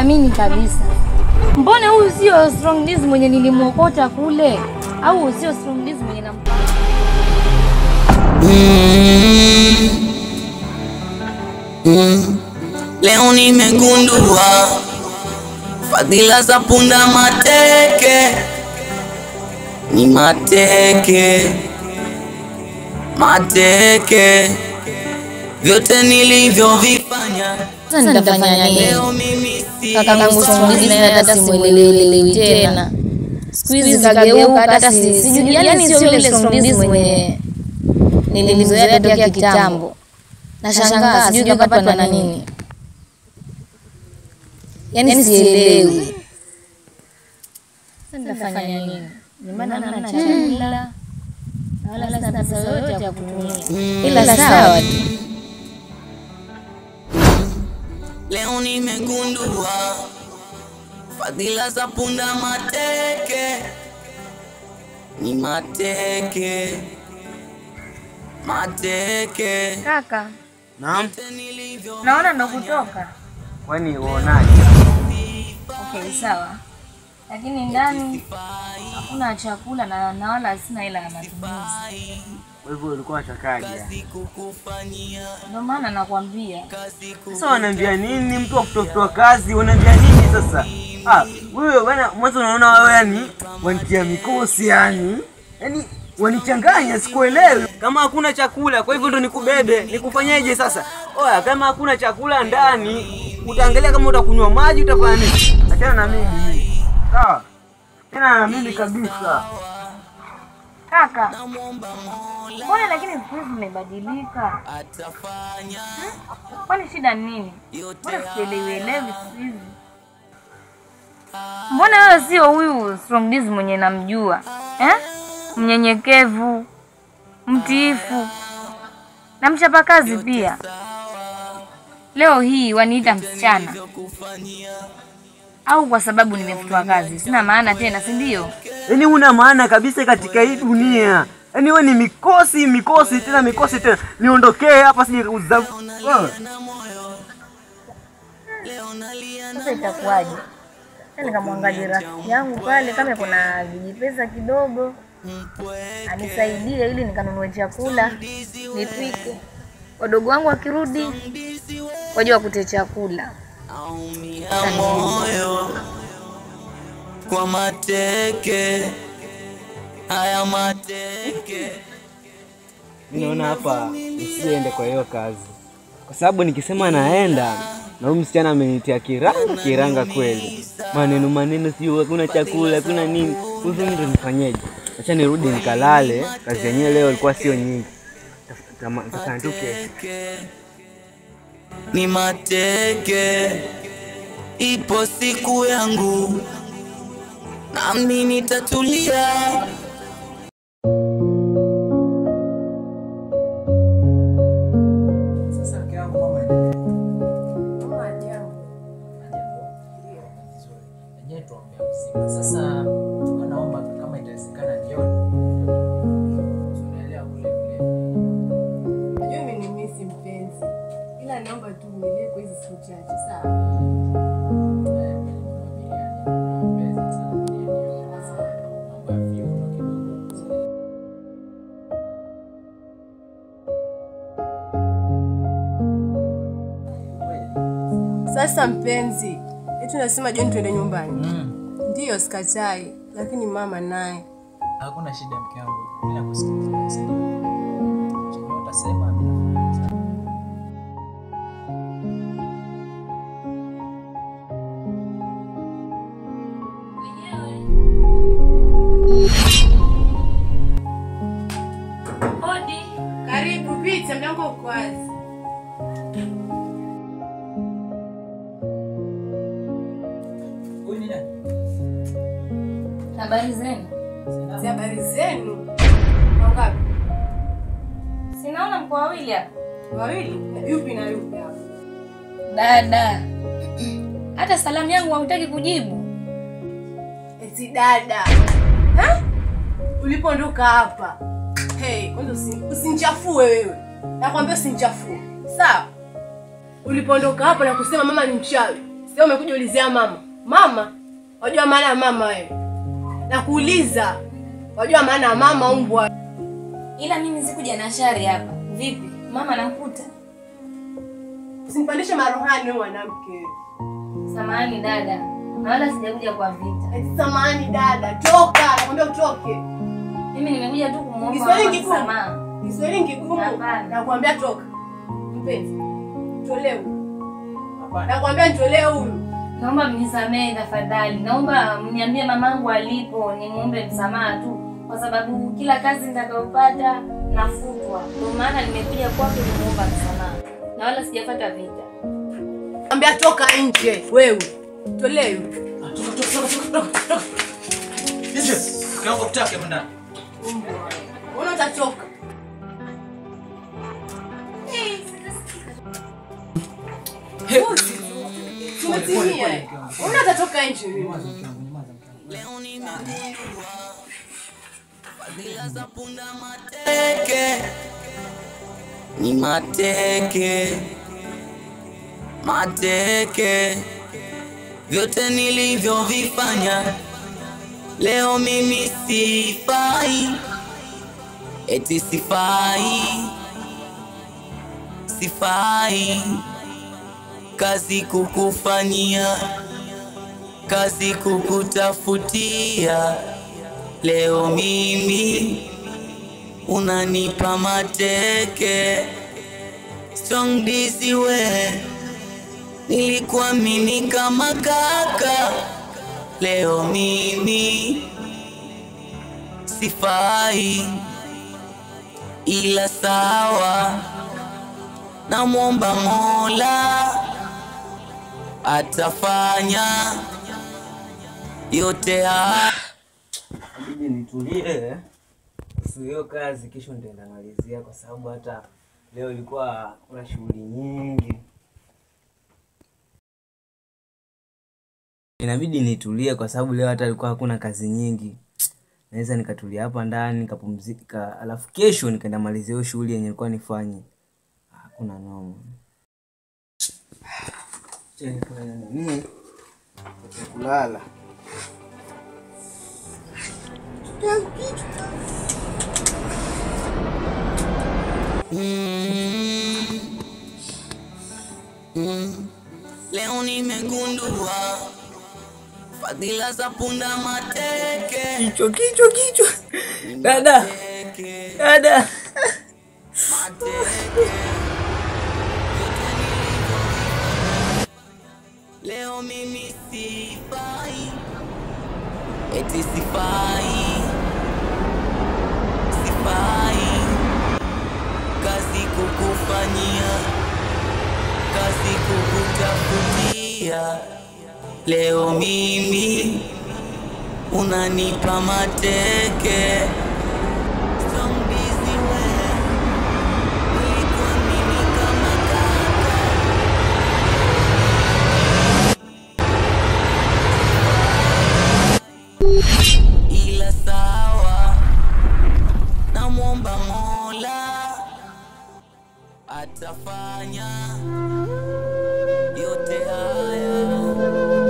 siamini kabisa. Mbona huyu sio strong diz mwenye nilimuokota kule? Au sio strong diz mwenye nampa? Leo nimegundua fadhila za punda mateke. Ni mateke vyote nilivyovifanya. Sasa nitafanya nini? Kakangu strong na hata simuelewi tena. Squeeze kageuka hata sijui, yani sio ile strong mwenye nilimzoea tokea kitambo. Nashangaa sijui kapatwa na nini. Yani sielewi. Sasa nitafanya nini? Ni maana nana chakula. Wala sina pesa yote ya kutumia. Ila sawa tu. Leo nimegundua fadhila za punda mateke. Ni mateke. Kaka. Naam. Naona ndo kutoka. Kwani uonaje? Okay, sawa. Lakini ndani hakuna chakula na wala sina hela ya matumizi. Kwa hivyo ulikuwa unatakaje? Ndio maana nakwambia. Sasa unaniambia nini mtu kutotoa kazi? Unaniambia nini sasa? Wewe bwana mwanzo unaona wewe yani wanitia mikosi yani. Yaani wanichanganya sikuelewi. Kama hakuna chakula kwa hivyo ndo nikubebe. Nikufanyaje sasa? Oya kama hakuna chakula ndani utaangalia kama utakunywa maji utafanya nini? Achana na mimi. Sawa. Tena na mimi kabisa. Kaka. Mbona lakini siku hizi umebadilika? Kwani shida nini? Mbona sielewi siku hizi? Mbona wewe sio huyu strong diz mwenye namjua? Mnyenyekevu, mtiifu, na mchapakazi pia. Leo hii waniita msichana. Au kwa sababu nimefutwa kazi. Sina maana tena, si ndio? Yaani una maana kabisa katika hii dunia. Yaani wewe ni mikosi tena. Niondokee hapa sije kuuza. Sasa itakuwaje? Sasa nikamwangalia rafiki yangu pale kama kuna vijipesa kidogo. Anisaidie ili nikanunue chakula, nipike. Wadogo wangu wakirudi waje wakute chakula. Kwa mateke haya mateke. Ninaona hapa nisiende kwa hiyo kazi. Kwa sababu nikisema naenda na huyu msichana amenitia kiranga kweli. Maneno sio hakuna chakula, hakuna nini. Hizo ndio nifanyeje? Acha nirudi nikalale. Kazi yenyewe leo ilikuwa sio nyingi. Tasanduke. Ni mateke. Ipo siku yangu nami nitatulia. Sasa kiangu mama endelee. Mama ajabu. Ndio. Ndio tuambia mzima. Sasa naomba kama itawezekana jioni. Tunaelewa kule vile. Najua umenimisi mpenzi. Ila naomba tu umelee kwa hizi siku chache, sawa? Sasa mpenzi, eti unasema jioni tuende nyumbani. Ndio sikatai, lakini mama naye. Hakuna shida mke wangu. Mimi nakusikiliza sasa. Chenye utasema mimi nafanya. Hodi. Karibu pita, mlango uko wazi. Habari zenu? Si habari zenu. Wangapi? Sinaona mko wawili hapa. Wawili? Yupi na yupi hapa? Dada. Hata salamu yangu hautaki kujibu. Eti dada. Ulipondoka hapa. Kwanza usinichafue wewe. Nakwambia usinichafue. Sawa? Ulipondoka hapa na kusema mama ni mchawi. Sio umekuja ulizia mama. Mama? Wajua maana ya mama wewe? Nakuuliza. Wajua maana ya mama umbwa? Ila mimi sikuja na shari hapa. Vipi? Mama nakuta. Usinipandishe marohani wewe mwanamke. Samahani dada. Na wala sijakuja kwa vita. Samahani dada, toka, nakwambia utoke. Mimi nimekuja tu kumuomba Kiswahili msamaha. Kiswahili kigumu. Nakwambia toka. Mpenzi. Tolewe. Nakwambia nitolee huyu. Naomba mnisamehe tafadhali. Naomba mniambie mamangu alipo, nimuombe msamaha tu kwa sababu kila kazi nitakayopata nafutwa. Ndio maana nimekuja kwako kumuomba msamaha. Na wala sijafuata vita. Nakwambia toka nje wewe. Tolewe. Toka. Nje. Kiango kutake ndani. Mbona utatoka? Tumetimia. Mbona utatoka nje wewe? Leo nimegundua fadhila za punda mateke ni mateke vyote nilivyovifanya leo mimi sifai, eti sifai kazi kukufanyia, kazi kukutafutia, leo mimi unanipa mateke. Strong busy we, nilikuamini kama kaka, leo mimi sifai, ila sawa, namwomba Mola atafanya yote haya. Inabidi nitulie. Sio kazi, kesho nitaenda malizia kwa sababu hata leo ilikuwa kuna shughuli nyingi. Inabidi nitulie kwa sababu leo hata ilikuwa hakuna kazi nyingi. Naweza nikatulia hapa ndani nikapumzika, alafu kesho nikaenda malizia hiyo shughuli yenye nilikuwa nifanye. Hakuna noma. Nini? Kulala. Leo nimegundua fadhila za punda mateke. Kichwa. Dada. Leo mimi sifai, eti sifai kazi kukufanyia, kazi kukutafutia, leo mimi unanipa mateke. Strong busy we, nilikuamini kama kaka, ila sawa, namwomba Mola atafanya yote haya.